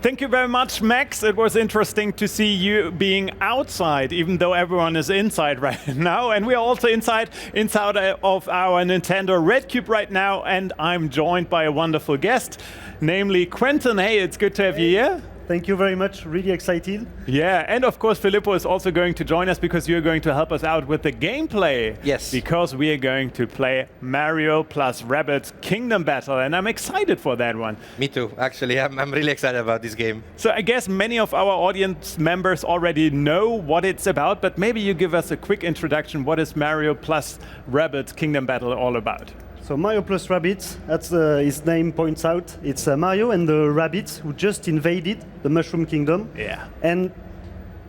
Thank you very much, Max. It was interesting to see you being outside, even though everyone is inside right now. And we are also inside of our Nintendo Red Cube right now. And I'm joined by a wonderful guest, namely Quentin. Hey, it's good to have you here. Thank you very much. Really excited. Yeah, and of course, Filippo is also going to join us because you're going to help us out with the gameplay. Yes. Because we are going to play Mario plus Rabbids Kingdom Battle, and I'm excited for that one. Me too, actually. I'm really excited about this game. So I guess many of our audience members already know what it's about, but maybe you give us a quick introduction. What is Mario plus Rabbids Kingdom Battle all about? So Mario plus Rabbids, that's his name points out. It's Mario and the rabbits who just invaded the Mushroom Kingdom. Yeah. And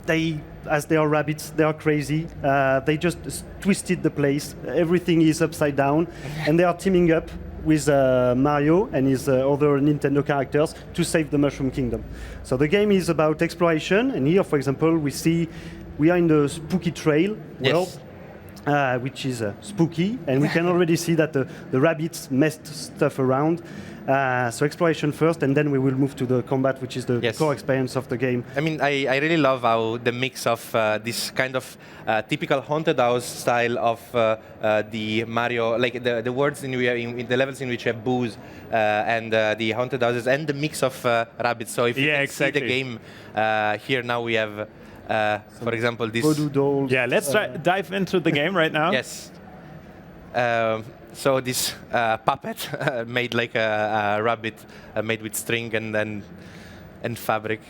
they, as they are rabbits, they are crazy. They just twisted the place. Everything is upside down. And they are teaming up with Mario and his other Nintendo characters to save the Mushroom Kingdom. So the game is about exploration. And here, for example, we are in the spooky trail world. Yes. Which is spooky, and we can already see that the rabbits messed stuff around. So exploration first, and then we will move to the combat, which is the core experience of the game. I mean, I really love how the mix of this kind of typical haunted house style of the Mario, like the words in the levels in which you have booze and the haunted houses, and the mix of rabbits. So if you can see the game here now, we have. For example, this. Yeah, let's dive into the game right now. Yes. So this puppet made like a rabbit made with string and fabric,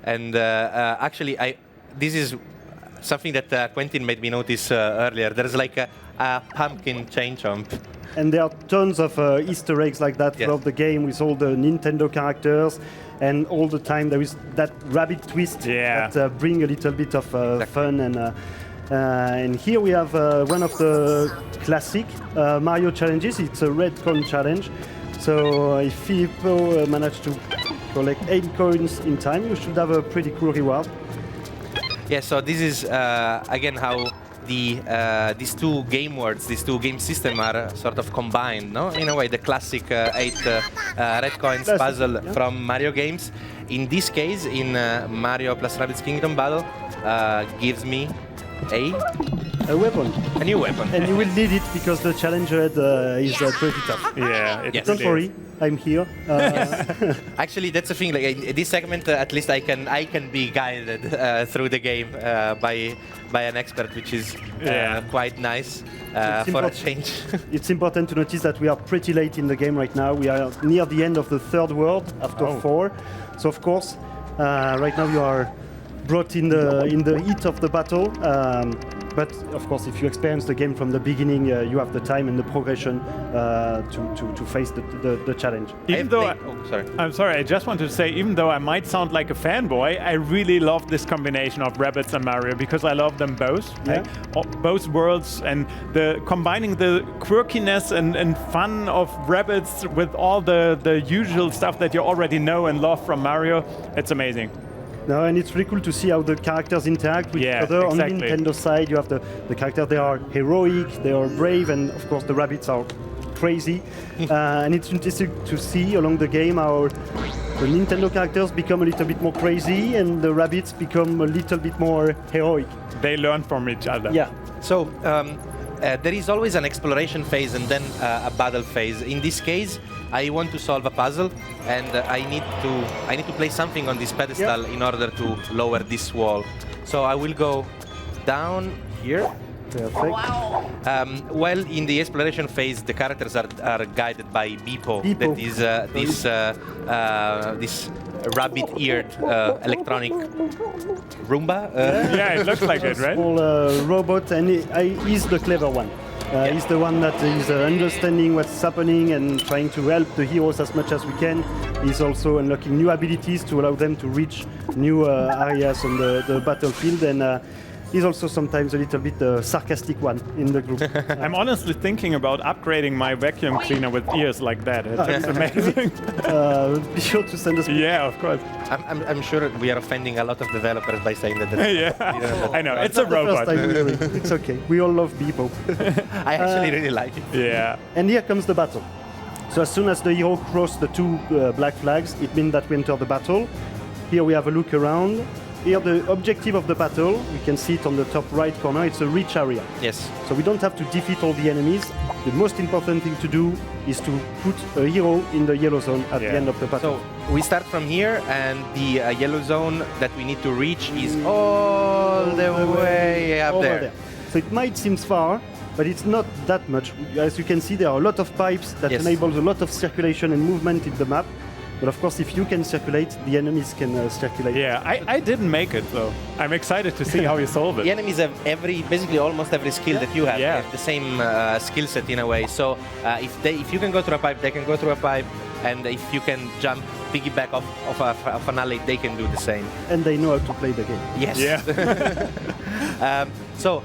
and actually, this is something that Quentin made me notice earlier. There's like a pumpkin chain jump. And there are tons of Easter eggs like that throughout the game with all the Nintendo characters. And all the time there is that rabbit twist that bring a little bit of fun. And here we have one of the classic Mario challenges. It's a red coin challenge. So if Filippo managed to collect 8 coins in time, you should have a pretty cool reward. Yeah, so this is again how these two game words, these two game systems are sort of combined, no? In a way, the classic 8 red coins puzzle from Mario games. In this case, in Mario plus Rabbids Kingdom Battle, gives me a weapon. A new weapon. And you will need it because the challenge is pretty tough. Yeah, don't worry, I'm here. Actually, that's the thing. Like in this segment, at least I can be guided through the game by an expert, which is quite nice for a change. It's important to notice that we are pretty late in the game right now. We are near the end of the 3rd world after 4. So of course, right now you are brought in the heat of the battle. But of course, if you experience the game from the beginning, you have the time and the progression to face the challenge. Even though I'm sorry, I just wanted to say, even though I might sound like a fanboy, I really love this combination of Rabbids and Mario because I love them both. Yeah. Both worlds, and combining the quirkiness and fun of Rabbids with all the usual stuff that you already know and love from Mario, it's amazing. No, and it's really cool to see how the characters interact with each other. On the Nintendo side, you have the characters, they are heroic, they are brave, and of course the rabbits are crazy. And it's interesting to see along the game how the Nintendo characters become a little bit more crazy and the rabbits become a little bit more heroic. They learn from each other. Yeah. So there is always an exploration phase and then a battle phase. In this case, I want to solve a puzzle, and I need to place something on this pedestal in order to lower this wall. So I will go down here. Perfect. Wow. Well, in the exploration phase, the characters are guided by Beepo. That is this rabbit-eared electronic Roomba. Yeah, it looks like it, right? Small robot, and he's the clever one. He's the one that is understanding what's happening and trying to help the heroes as much as we can. He's also unlocking new abilities to allow them to reach new areas on the battlefield, and he's also sometimes a little bit sarcastic one in the group. I'm honestly thinking about upgrading my vacuum cleaner with ears like that. It's amazing. Be sure to send us. Yeah, of course. I'm sure we are offending a lot of developers by saying that. Yeah, I know. It's a robot. It's okay. We all love Beepo. I actually really like it. Yeah. And here comes the battle. So as soon as the hero crosses the 2 black flags, it means that we enter the battle. Here we have a look around. Here the objective of the battle, we can see it on the top right corner, it's a reach area. Yes. So we don't have to defeat all the enemies. The most important thing to do is to put a hero in the yellow zone at the end of the battle. So we start from here, and the yellow zone that we need to reach is all the way up there. So it might seem far, but it's not that much. As you can see, there are a lot of pipes that enables a lot of circulation and movement in the map. But of course, if you can circulate, the enemies can circulate. Yeah, I didn't make it, though. I'm excited to see how you solve it. The enemies have basically almost every skill that you have. They have the same skill set in a way. So if you can go through a pipe, they can go through a pipe. And if you can jump, piggyback off an alley, they can do the same. And they know how to play the game. Yes. Yeah. So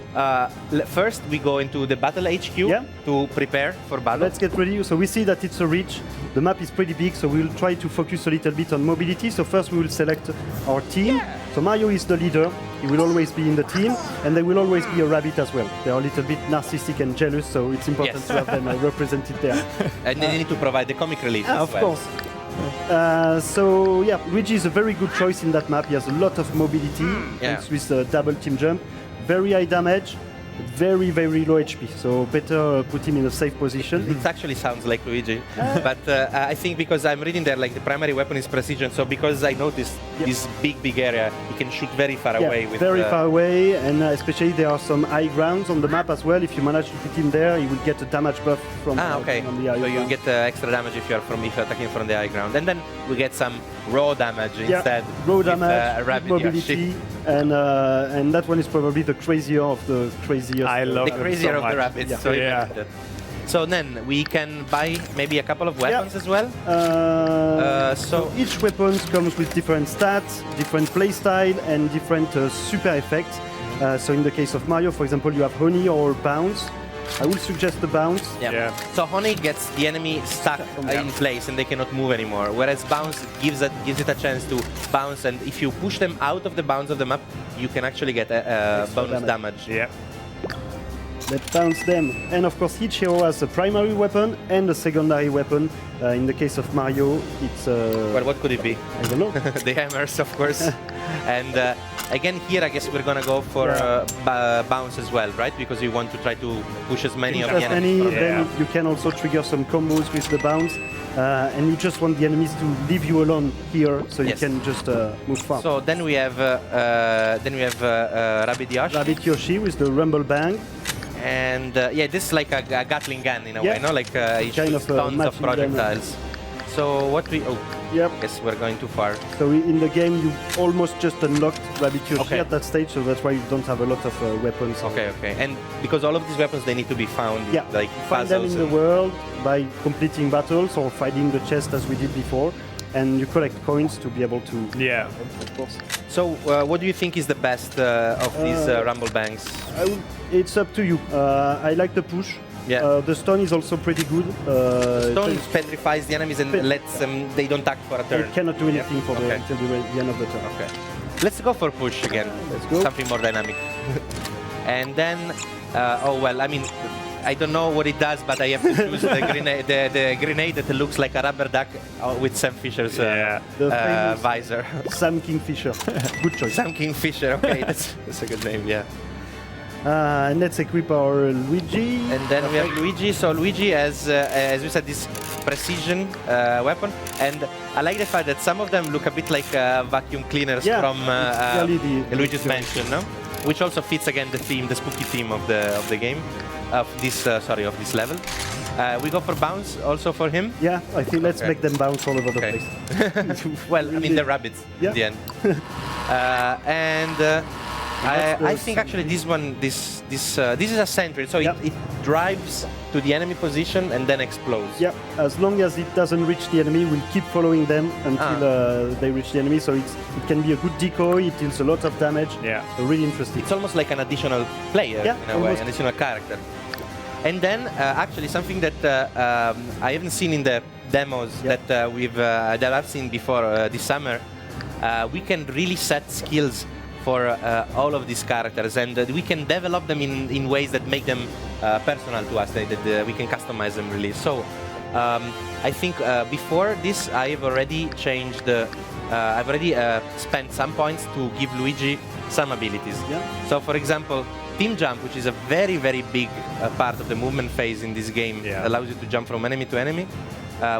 first we go into the battle HQ to prepare for battle. Let's get ready. So we see that it's a reach. The map is pretty big, so we'll try to focus a little bit on mobility. So first we will select our team. So Mario is the leader. He will always be in the team, and there will always be a rabbit as well. They are a little bit narcissistic and jealous, so it's important to have them represented there. And they need to provide the comic relief as well. Of course. So yeah, Luigi is a very good choice in that map. He has a lot of mobility, thanks with the double team jump. Very high damage, very, very low HP. So better put him in a safe position. It actually sounds like Luigi, but I think because I'm reading there, like the primary weapon is precision. So because I noticed this big area, he can shoot very far away. Very far away, and especially there are some high grounds on the map as well. If you manage to put him there, he will get a damage buff from. Okay. From the high so you ground. get extra damage if you're attacking from the high ground, and then we get some raw damage instead. Raw damage, Rabbid mobility, and that one is probably the crazier of the craziest. I love the crazier so of the much. Rabbids. So then we can buy maybe a couple of weapons as well. So each weapon comes with different stats, different playstyle, and different super effects. So in the case of Mario, for example, you have Honey or Bounce. I will suggest the Bounce. So Honey gets the enemy stuck in place and they cannot move anymore, whereas Bounce gives it a chance to bounce, and if you push them out of the bounds of the map, you can actually get bonus damage. Let's bounce them. And of course, each hero has a primary weapon and a secondary weapon. In the case of Mario, it's... Well, what could it be? I don't know. The hammers, of course. And again, here, I guess we're going to go for bounce as well, right? Because you want to try to push as many of the enemies. Then you can also trigger some combos with the bounce. And you just want the enemies to leave you alone here, so you can just move far. So then we have Rabbid Yoshi. Rabbid Yoshi with the Rumble Bang. And this is like a Gatling gun in a way, no? Like it shoots tons of projectiles. So what we... I guess we're going too far. So in the game, you almost just unlocked Rabbid Yoshi at that stage, so that's why you don't have a lot of weapons. Okay. And because all of these weapons, they need to be found. Like find them in the world by completing battles or finding the chest as we did before. And you collect coins to be able to... of course. So what do you think is the best of these Rumble Bangs? It's up to you. I like the push. The stone is also pretty good. Stone petrifies the enemies and lets them, they don't act for a turn. They cannot do anything for until the end of the turn. Okay. Let's go for push again. Let's go. Something more dynamic. And then, I don't know what it does, but I have to choose the grenade that looks like a rubber duck with Sam Fisher's visor. Sam Kingfisher. Good choice. Sam Kingfisher, okay, that's a good name, And let's equip our Luigi. And then we have Luigi. So Luigi has, as we said, this precision weapon. And I like the fact that some of them look a bit like vacuum cleaners from Luigi's Mansion, no? Which also fits again the theme, the spooky theme of the game, of this level. We go for bounce also for him. Yeah, I think let's make them bounce all over the place. Well, I mean the rabbits in the end. I think actually this is a sentry, so it drives to the enemy position and then explodes. Yeah, as long as it doesn't reach the enemy, we'll keep following them until they reach the enemy. So it can be a good decoy. It deals a lot of damage. So really interesting. It's almost like an additional player in a way, an additional character. And then actually something that I haven't seen in the demos that I've seen before this summer, we can really set skills for all of these characters, and we can develop them in ways that make them personal to us, that we can customize them really. So I think before this, I've already changed the. I've already spent some points to give Luigi some abilities. Yeah. So, for example, Team Jump, which is a very, very big part of the movement phase in this game, allows you to jump from enemy to enemy.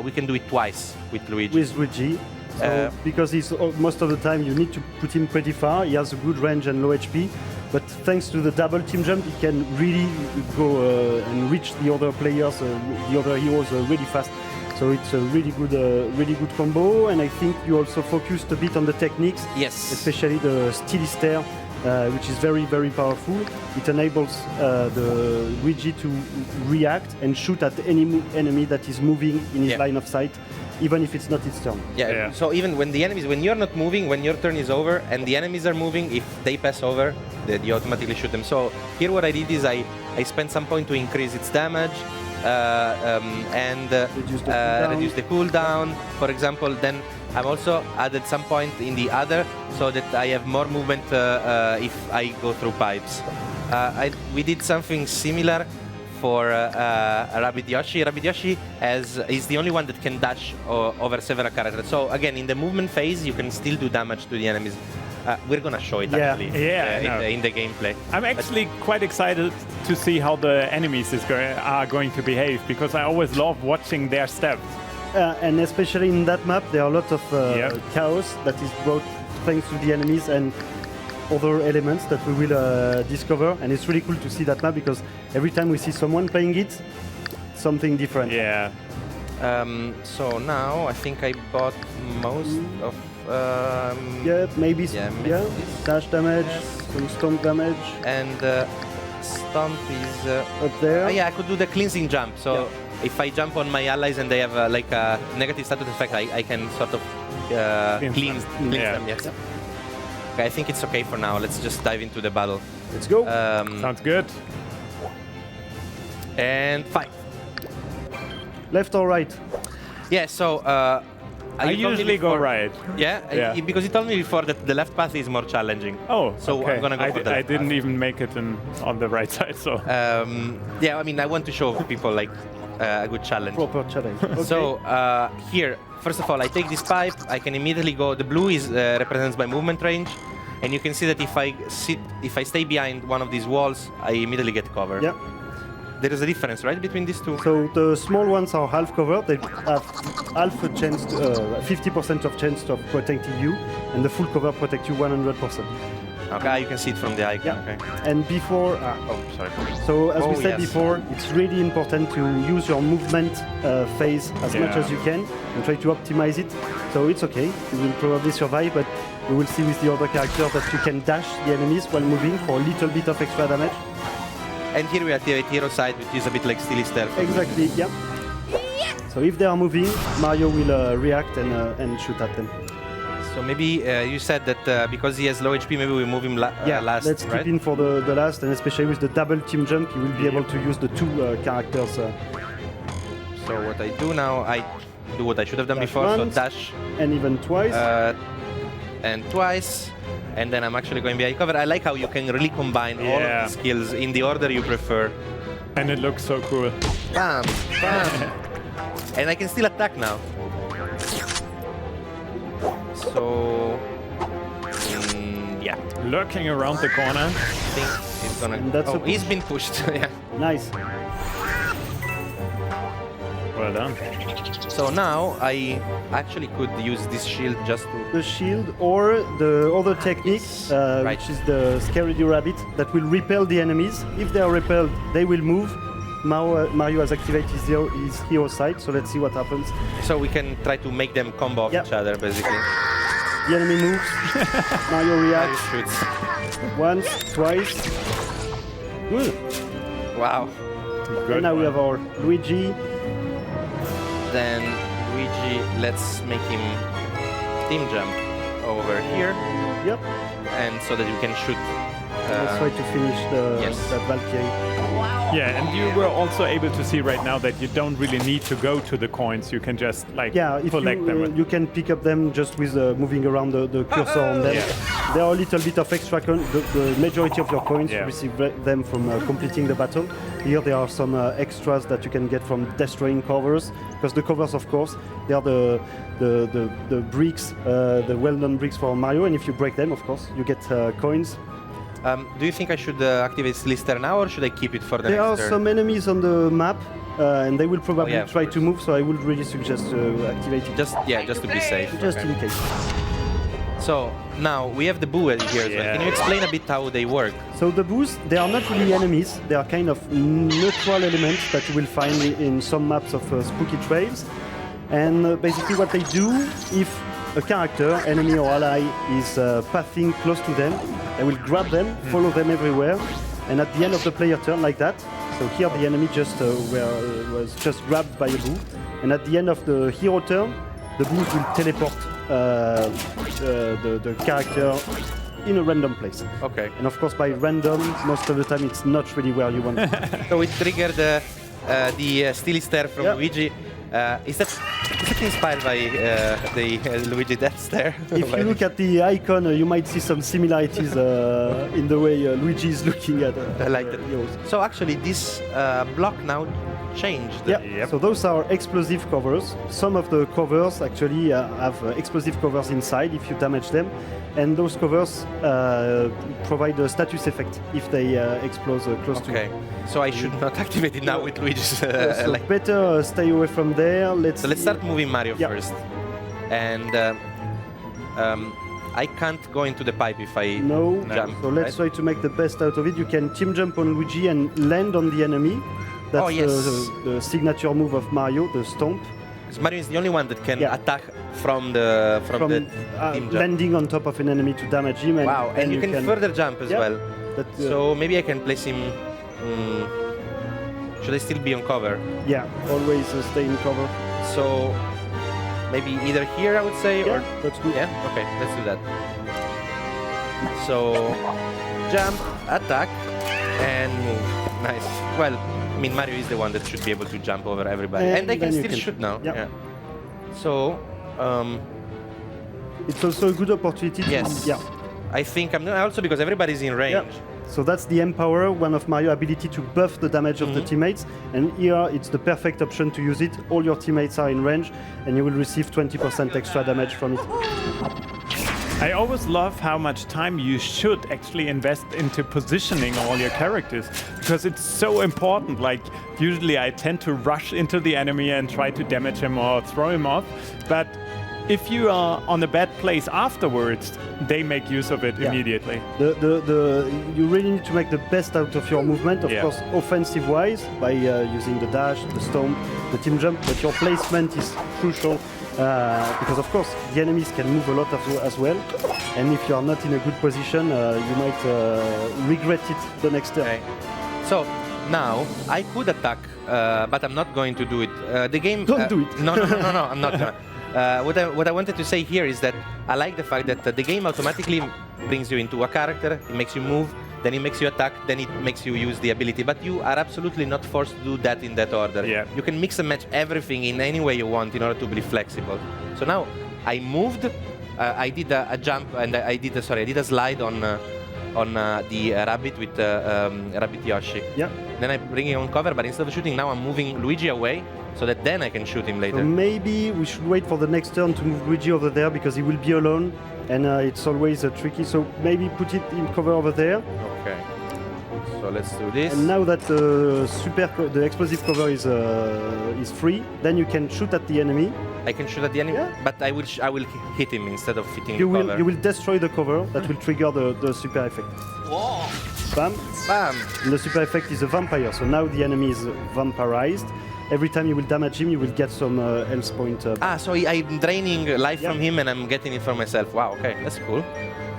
We can do it twice with Luigi. With Luigi. So because he's most of the time you need to put him pretty far. He has a good range and low HP, but thanks to the double team jump, he can really go and reach the other players, the other heroes really fast. So it's a really good combo. And I think you also focused a bit on the techniques. Yes. Especially the steely stare, which is very, very powerful. It enables the Luigi to react and shoot at any enemy that is moving in his line of sight, even if it's not its turn. Yeah. So even when when you're not moving, when your turn is over, and the enemies are moving, if they pass over, then you automatically shoot them. So here what I did is I spent some point to increase its damage and reduce the cooldown, for example. Then I've also added some point in the other so that I have more movement if I go through pipes. We did something similar for Rabbid Yoshi. Rabbid Yoshi is the only one that can dash over several characters. So again, in the movement phase, you can still do damage to the enemies. We're gonna show it actually in the gameplay. I'm actually quite excited to see how the enemies are going to behave, because I always love watching their steps. And especially in that map, there are a lot of chaos that is brought thanks to the enemies and other elements that we will discover. And it's really cool to see that map, because every time we see someone playing it, something different. Yeah. So now I think I bought most of. Maybe dash damage, some stomp damage. And stomp is up there. Yeah, I could do the cleansing jump. So if I jump on my allies and they have like a negative status effect, I can sort of cleanse them. Yes. Okay, I think it's okay for now. Let's just dive into the battle. Let's go. Sounds good. And fight. Left or right? Yeah, so I usually go right. Yeah? Because you told me before that the left path is more challenging. Oh, so okay. I'm gonna go for the left I didn't path. even make it on the right side, so. Yeah, I mean, I want to show people like a good challenge. Proper challenge. Okay. So here, first of all, I take this pipe. I can immediately go. The blue is represents my movement range, and you can see that if I stay behind one of these walls, I immediately get covered. Yeah. There is a difference, right, between these two? So the small ones are half covered. They have half a chance, 50% of chance of protecting you, and the full cover protects you 100%. Okay, you can see it from the icon. Yeah. Okay. And before, oh, sorry. So as we said before, it's really important to use your movement phase as much as you can and try to optimize it. So it's okay, you will probably survive, but we will see with the other characters that you can dash the enemies while moving for a little bit of extra damage. And here we activate hero side, which is a bit like steely stare. Exactly, yeah. So if they are moving, Mario will react and shoot at them. So maybe you said that because he has low HP, maybe we move him last, let's keep him for the last, and especially with the double team jump, you will be able to use the two characters. So what I do now, I do what I should have done before, once, so dash. And even twice. And twice. And then I'm actually going behind cover. I like how you can really combine all of the skills in the order you prefer. And it looks so cool. Bam, bam. And I can still attack now. So, yeah. Lurking around the corner. I think he's gonna. That's he's been pushed. Yeah. Nice. Well done. So now I actually could use this shield just to. The shield or the other technique, which is the Scary Rabbit, that will repel the enemies. If they are repelled, they will move. Mario has activated his hero side, so let's see what happens. So we can try to make them combo off each other, basically. The enemy moves, Mario reacts. Mario shoots. Once, twice. Good. Wow. Good. And now we have our Luigi. Then Luigi, let's make him team jump over here. Yep. And so that you can shoot. Let's try to finish that Valkyrie. Wow. Yeah, and you were also able to see right now that you don't really need to go to the coins. You can just like collect them. You can pick up them just with moving around the cursor on them. Yeah. There are a little bit of extra coins. The majority of your coins you receive them from completing the battle. Here there are some extras that you can get from destroying covers, because the covers, of course, they are the bricks, the well-known bricks for Mario, and if you break them, of course, you get coins. Do you think I should activate Slister now, or should I keep it for the next turn? There are some enemies on the map, and they will probably try to move, so I would really suggest to activate it. Just to be safe. Just in case. So now we have the boo here as well. Can you explain a bit how they work? So the boos, they are not really enemies. They are kind of neutral elements that you will find in some maps of spooky trails. And basically what they do, if a character, enemy or ally, is passing close to them, they will grab them, follow them everywhere, and at the end of the player turn, like that. So here the enemy just was just grabbed by a boo, and at the end of the hero turn, the boos will teleport the character in a random place. Okay. And of course, by random, most of the time it's not really where you want it. So it triggered the Steely Stare from Luigi. Is that inspired by the Luigi Death Stare? If you look at the icon, you might see some similarities in the way Luigi is looking at I like it. So actually, this block now changed. Yeah, so those are explosive covers. Some of the covers actually have explosive covers inside if you damage them, and those covers provide a status effect if they explode close to you. Okay, so I should not activate it now with Luigi's... so better stay away from there. So let's start moving Mario first. And I can't go into the pipe if I jump. So let's try to make the best out of it. You can team jump on Luigi and land on the enemy. That's the signature move of Mario, the stomp. Because Mario is the only one that can attack from the team jump. Landing on top of an enemy to damage him. And, wow, and you can further jump as well. So maybe I can place him... should I still be on cover? Yeah, always stay in cover. So maybe either here, I would say, or... that's good. Yeah, okay, let's do that. So jump, attack, and move. Nice. Well, I mean, Mario is the one that should be able to jump over everybody. And they can still shoot now. Yeah. So... it's also a good opportunity to... I think I'm not... Also because everybody's in range. Yeah. So that's the Empower, one of Mario's ability to buff the damage of the teammates. And here it's the perfect option to use it. All your teammates are in range, and you will receive 20% extra damage from it. I always love how much time you should actually invest into positioning all your characters, because it's so important. Like, usually I tend to rush into the enemy and try to damage him or throw him off, but if you are on a bad place afterwards, they make use of it immediately. You really need to make the best out of your movement, of course, offensive-wise, by using the dash, the stomp, the team jump, but your placement is crucial. Because of course the enemies can move a lot as well, and if you are not in a good position, you might regret it the next turn. Okay. So now I could attack, but I'm not going to do it. The game. Don't do it. No, I'm not gonna. What I wanted to say here is that I like the fact that the game automatically brings you into a character, it makes you move, then it makes you attack, then it makes you use the ability. But you are absolutely not forced to do that in that order. Yeah. You can mix and match everything in any way you want in order to be flexible. So now I moved, I did a jump, and I did a slide on the rabbit with Rabbit Yoshi. Yeah. Then I bring him on cover, but instead of shooting, now I'm moving Luigi away, so that then I can shoot him later. So maybe we should wait for the next turn to move Luigi over there, because he will be alone, and it's always tricky. So maybe put it in cover over there. Okay. So let's do this. And now that the explosive cover is free, then you can shoot at the enemy. I can shoot at the enemy, but I will hit him instead of hitting you cover. You will destroy the cover. That will trigger the super effect. Whoa. Bam. Bam. And the super effect is a vampire. So now the enemy is vampirized. Every time you will damage him, you will get some health point. So I'm draining life from him, and I'm getting it for myself. Wow, okay, that's cool.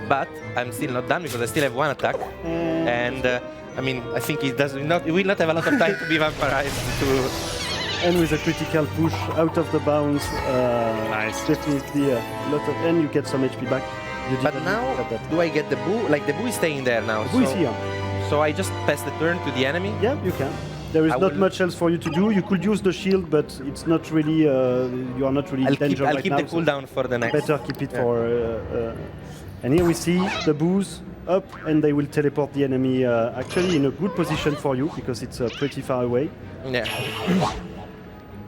But I'm still not done, because I still have one attack. And I mean, I think he will not have a lot of time to be vampirized. And with a critical push out of the bounds, nice. Definitely a lot of, and you get some HP back. But now, do I get the boo? Like, the boo is staying there now. The boo is here. So I just pass the turn to the enemy? Yeah, you can. There is not much else for you to do. You could use the shield, but it's not really. You are not really in danger right now. I'll keep the cooldown for the next. Better keep it for. And here we see the boos up, and they will teleport the enemy actually in a good position for you because it's pretty far away. Yeah.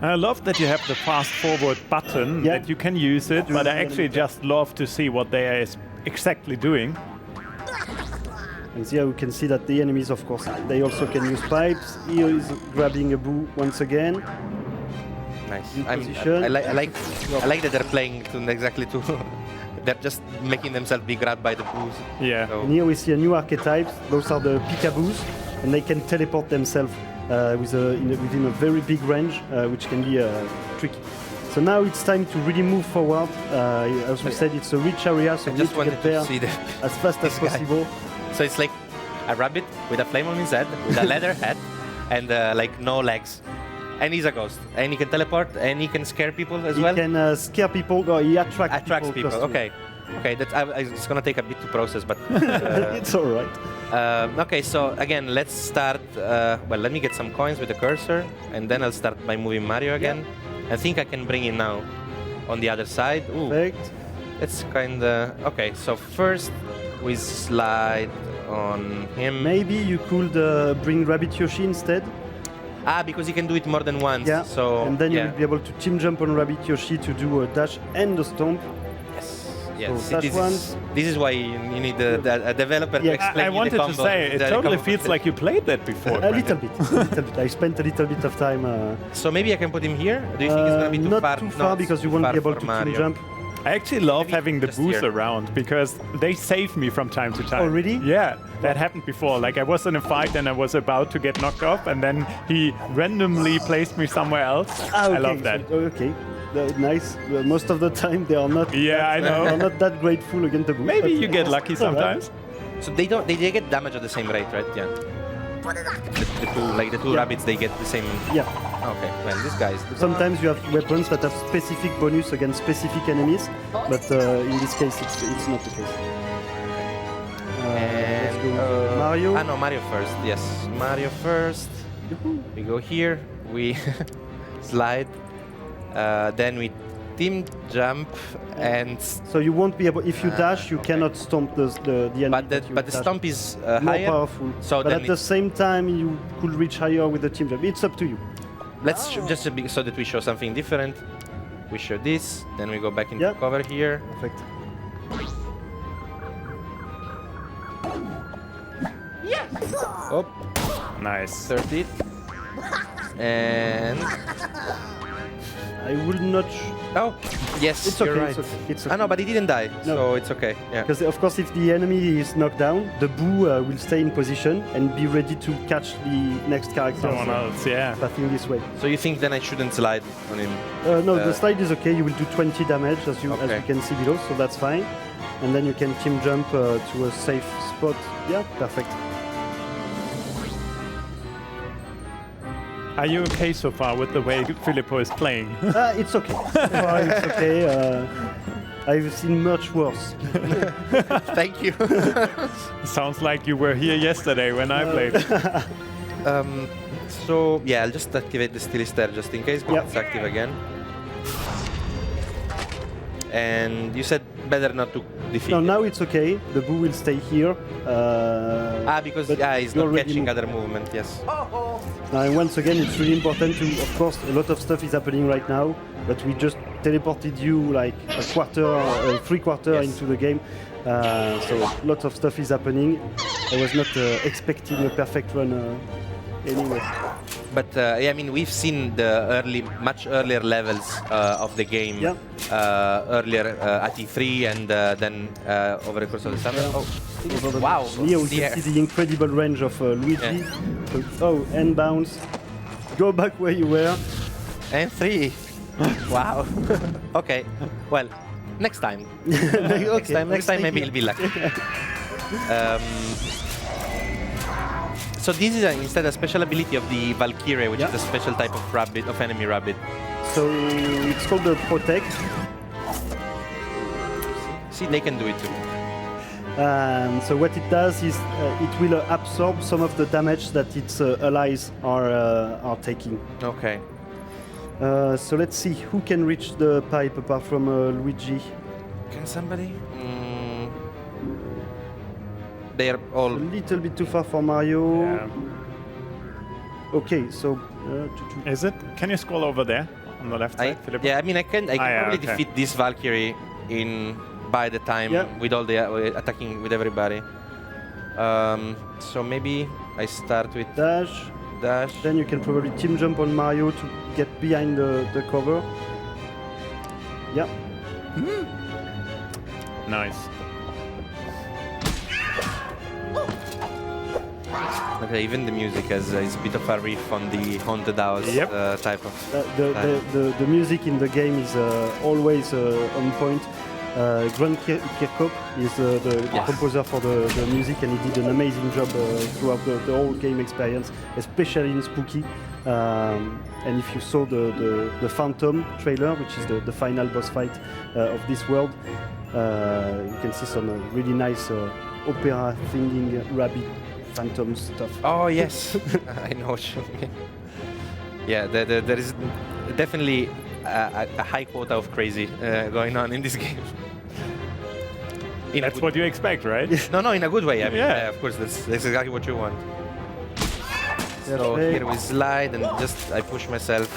I love that you have the fast forward button, that you can use it, but I actually just love to see what they are exactly doing. And here we can see that the enemies, of course, they also can use pipes. Here is grabbing a boo once again. Nice. I like that they're playing exactly to. They're just making themselves be grabbed by the boos. Yeah. So. And here we see a new archetype. Those are the peekaboos, and they can teleport themselves within a very big range, which can be tricky. So now it's time to really move forward. As we said, it's a rich area, so we need to get there as fast as possible. So it's like a rabbit with a flame on his head, with a leather hat, and like no legs. And he's a ghost. And he can teleport, and he can scare people as well? He can scare people, or he attracts people. Okay. Okay, it's going to take a bit to process, but... it's all right. Okay, so again, let's start... well, let me get some coins with the cursor, and then I'll start by moving Mario again. I think I can bring him now on the other side. Ooh. Perfect. It's kind of... Okay, so first we slide on him. Maybe you could bring Rabbit Yoshi instead. Ah, because he can do it more than once. Yeah. So, and then you will be able to team jump on Rabbit Yoshi to do a dash and a stomp. Yes. So this is why you need a developer to explain I wanted to say, it totally feels like you played that before. A little bit. I spent a little bit of time. So maybe I can put him here? Do you think it's going to be too far? Not too far because you won't be able to team jump. I actually love having the boost around because they save me from time to time. Oh, really? Yeah, that happened before. Like I was in a fight and I was about to get knocked off and then he randomly placed me somewhere else. Ah, okay. I love that. Okay. Nice. Most of the time they are not. Yeah, I know. They are not that grateful against the boost. Maybe you get lucky sometimes. Right. So they get damage at the same rate, right? Yeah. The two rabbits, they get the same. Yeah. Okay. Well, these guys. Sometimes you have weapons that have specific bonus against specific enemies, but in this case, it's not the case. Let's go Mario. No, Mario first. Yes, Mario first. We go here. We slide. Then we team jump and. So you won't be able. If you dash, you cannot stomp the enemy. But the stomp is more higher. Powerful. So but at the same time, you could reach higher with the team jump. It's up to you. Let's just so that we show something different. We show this, then we go back into cover here. Perfect. Yes. Oh, nice. 30. And I will not. Oh, yes, it's okay. You're right. It's okay. No, but he didn't die, so it's okay. Yeah. Because of course, if the enemy is knocked down, the boo will stay in position and be ready to catch the next character. Someone else, yeah. Passing this way. So you think then I shouldn't slide on him? No, the slide is okay. You will do 20 damage as you can see below, so that's fine. And then you can team jump to a safe spot. Yeah, perfect. Are you okay so far with the way Filippo is playing? It's okay. It's okay. I've seen much worse. Thank you. Sounds like you were here yesterday when I played. So yeah, I'll just activate the Stilister just in case, but it's active again. And you said better not to defeat. No, now it's okay. The boo will stay here. Because he's not catching other movement. Yes. And once again, it's really important to, of course, a lot of stuff is happening right now, but we just teleported you like a quarter, three-quarter into the game. So lots of stuff is happening. I was not expecting a perfect run anyway. But I mean, we've seen the much earlier levels of the game earlier at E3 and then over the course of the summer. Wow! Here we can see the incredible range of Luigi. So, and bounce. Go back where you were. And 3. Wow. Okay. Well, next time. Next time maybe he'll be lucky. So this is instead a special ability of the Valkyrie, which is a special type of rabbit, of enemy rabbit. So it's called the Protect. See, they can do it too. So what it does is it will absorb some of the damage that its allies are taking. Okay. So let's see who can reach the pipe apart from Luigi. Can somebody? They are all... A little bit too far for Mario. Yeah. Okay, so... Is it? Can you scroll over there on the left side, Philip? Yeah, I mean, I can yeah, probably okay. defeat this Valkyrie in by the time with all the attacking with everybody. So maybe I start with dash. Then you can probably team jump on Mario to get behind the cover. Yeah. Nice. Okay, even the music is a bit of a riff on the Haunted House type of. The music in the game is always on point. Grant Kirkhope is the composer for the music, and he did an amazing job throughout the whole game experience, especially in Spooky. And if you saw the Phantom trailer, which is the final boss fight of this world, you can see some really nice opera thinging rabbit phantom stuff. Oh yes, I know what you mean. Yeah, there is definitely a high quota of crazy going on in this game. That's what you expect, right? No, in a good way. I mean, yeah, of course, that's exactly what you want. So here we slide and just I push myself,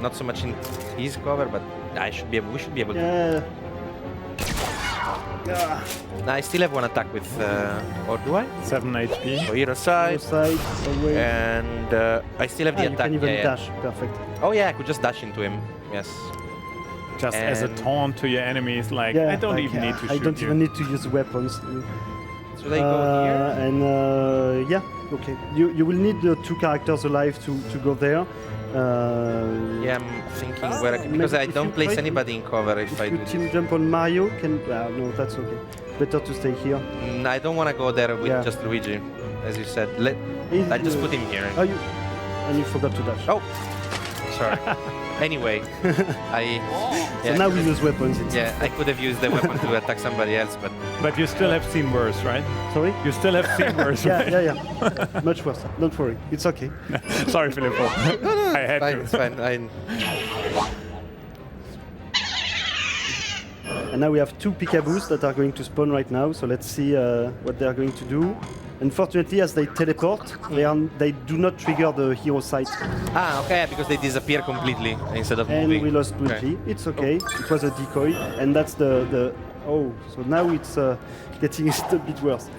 not so much in his cover, but we should be able to. I still have one attack with, or do I? 7 HP. So either side, away. And I still have the attack. You can even dash, perfect. Oh yeah, I could just dash into him. Yes. Just as a taunt to your enemies, like I don't even need to shoot you. I don't even need to use weapons. So they go here. And yeah, okay. You will need the 2 characters alive to go there. Yeah, I'm thinking where I can, because I don't place anybody in cover if I do. Team jump on Mario can. No, that's okay. Better to stay here. I don't want to go there with just Luigi, as you said. I just put him here. Oh, and you forgot to dash. Oh, sorry. Anyway, so now we use weapons. Yeah, I could have used the weapon to attack somebody else, but. But you still have seen worse, right? Sorry? You still have seen worse, right? Yeah. Much worse. Don't worry. It's okay. Sorry, Filippo. I had to. It's fine. And now we have 2 peekaboos that are going to spawn right now. So let's see what they are going to do. Unfortunately, as they teleport, they do not trigger the hero sight. Ah, okay, because they disappear completely instead of moving. And we lost Luigi. Okay. It's okay. It was a decoy, and that's the. Oh, so now it's getting a bit worse.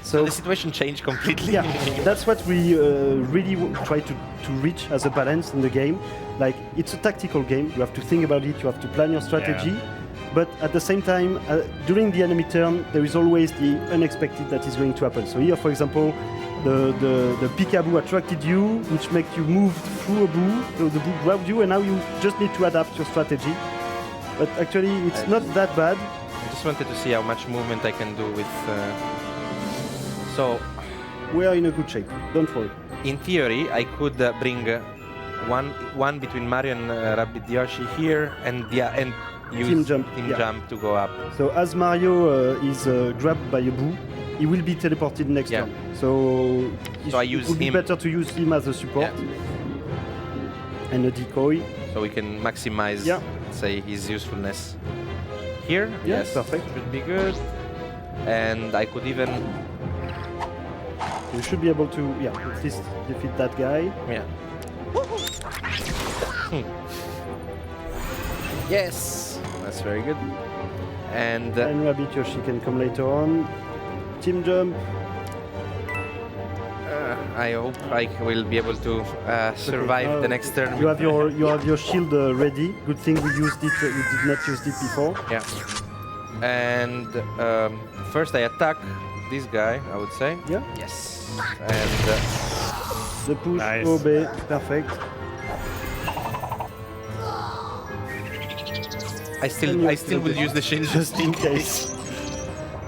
So the situation changed completely. Yeah, that's what we really try to reach as a balance in the game. Like, it's a tactical game. You have to think about it. You have to plan your strategy. Yeah. But at the same time, during the enemy turn, there is always the unexpected that is going to happen. So here, for example, the peekaboo attracted you, which makes you move through a boo. So the boo grabbed you, and now you just need to adapt your strategy. But actually, it's not that bad. I just wanted to see how much movement I can do with... So... We are in a good shape, don't worry. In theory, I could bring one between Mario and Rabbid Yoshi here, and use team jump to go up. So as Mario is grabbed by a boo, he will be teleported next turn. So it would be better to use him as a support and a decoy. So we can maximize, say, his usefulness. Here, yes, perfect. Should be good. And I could even... You should be able to, at least defeat that guy. Yeah. Yes, that's very good. And Rabbid Yoshi can come later on. Team jump. I hope I will be able to survive the next turn. You have your shield ready. Good thing we used it. We did not use it before. Yeah. And first I attack this guy, I would say. Yeah. Yes. And the push, obey, perfect. I still will use the shield just in case.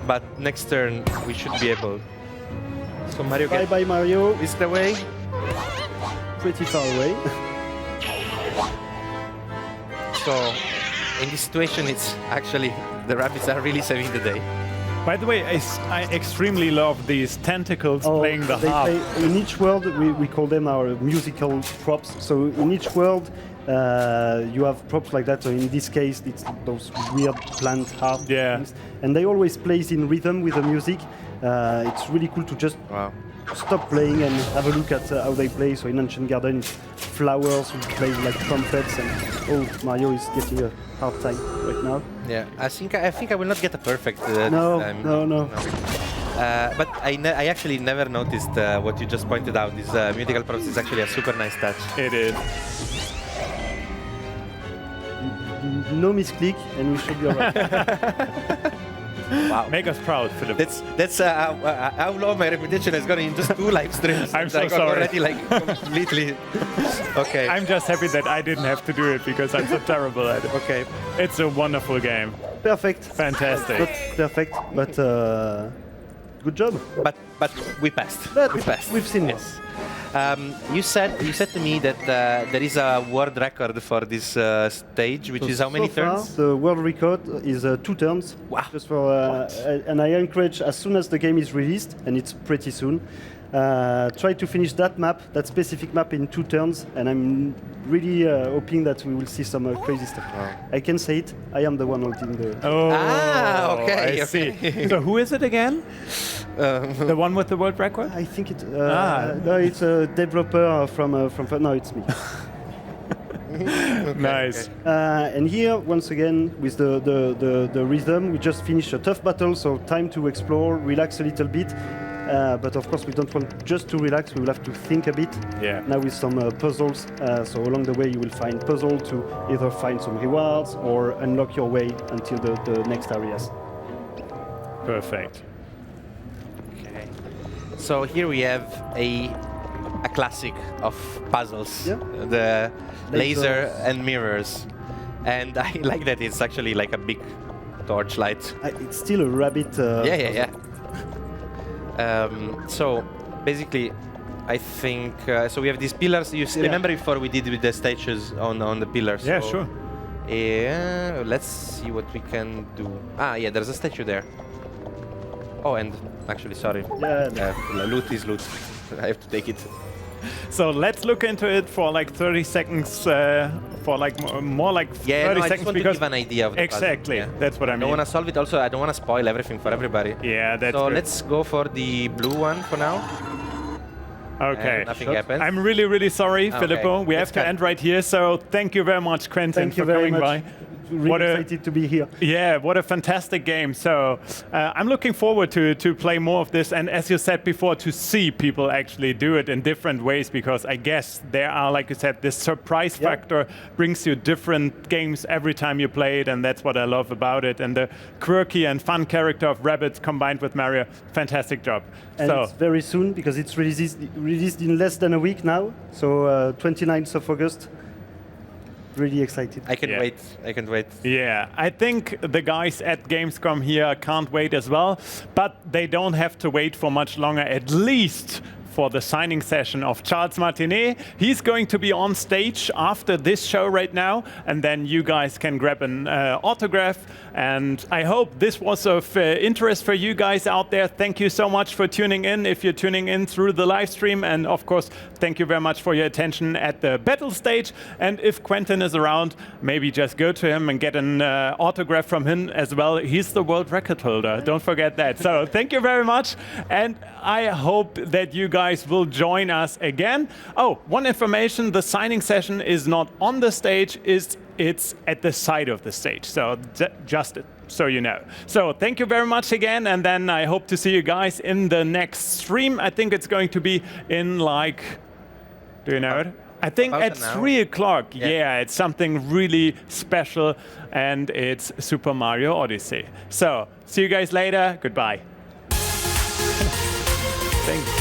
But next turn we should be able. So Mario, bye Mario. Is the way? Pretty far away. So in this situation, it's actually the Rabbids are really saving the day. By the way, I extremely love these tentacles playing the harp. In each world, we call them our musical props. So in each world, you have props like that. So in this case, it's those weird plant harp things. And they always play in rhythm with the music. It's really cool to just stop playing and have a look at how they play. So in Ancient Garden, it's flowers who play like trumpets, and Mario is getting a hard time right now. Yeah, I think I will not get a perfect. No. But I actually never noticed what you just pointed out. This musical props is actually a super nice touch. It is. No misclick, and we should be alright. Wow. Make us proud, Philip. That's how low my reputation has gone in just 2 live streams. I'm so sorry. Already like completely. Okay. I'm just happy that I didn't have to do it because I'm so terrible at it. Okay. It's a wonderful game. Perfect. Fantastic. Not perfect, but good job. But we passed. We passed. We've seen this. You said to me that there is a world record for this stage, which is how many turns? The world record is 2 turns. Wow. Just for, and I encourage, as soon as the game is released, and it's pretty soon, try to finish that specific map in 2 turns, and I'm really hoping that we will see some crazy stuff. Wow. I can say it, I am the one holding the... Okay. I see. So who is it again? The one with the world record? I think it... No, it's a developer from... No, it's me. Okay. Nice. And here, once again, with the rhythm, we just finished a tough battle, so time to explore, relax a little bit. But of course, we don't want just to relax, we will have to think a bit. Yeah. Now with some puzzles, so along the way you will find puzzles to either find some rewards or unlock your way until the next areas. Perfect. Okay. So here we have a classic of puzzles, the laser and mirrors. And I like that it's actually like a big torchlight. It's still a rabbit. Yeah. So basically, I think so. We have these pillars. You remember before we did with the statues on the pillars? Yeah, so, sure. Yeah, let's see what we can do. Yeah, there's a statue there. Oh, and actually, sorry. Loot is loot. I have to take it. So let's look into it for like 30 seconds, for like more like 30 I seconds. just want to give an idea of the exactly. puzzle. That's what I mean. I don't want to solve it. Also, I don't want to spoil everything for everybody. Yeah, that's so good. let's go for the blue one for now. Okay. Nothing happens. I'm really, really sorry, Filippo. We have to end right here. So thank you very much, Quentin, for coming by. Really excited to be here. Yeah, what a fantastic game. So I'm looking forward to play more of this, and as you said before, to see people actually do it in different ways, because I guess there are, like you said, this surprise factor brings you different games every time you play it, and that's what I love about it. And the quirky and fun character of Rabbids combined with Mario, fantastic job. And it's very soon, because it's released in less than a week now, so 29th of August. Really excited. I can't wait. I can't wait. Yeah, I think the guys at Gamescom here can't wait as well, but they don't have to wait for much longer, at least for the signing session of Charles Martinet. He's going to be on stage after this show right now, and then you guys can grab an autograph. And I hope this was of interest for you guys out there. Thank you so much for tuning in, if you're tuning in through the live stream. And of course, thank you very much for your attention at the battle stage. And if Quentin is around, maybe just go to him and get an autograph from him as well. He's the world record holder. Don't forget that. So thank you very much. And I hope that you guys will join us again. Oh, one information, the signing session is not on the stage, it's at the side of the stage. So just so you know. So thank you very much again, and then I hope to see you guys in the next stream. I think it's going to be in like, do you know it? I think at 3 o'clock. Yeah, it's something really special, and it's Super Mario Odyssey. So see you guys later. Goodbye. Thanks.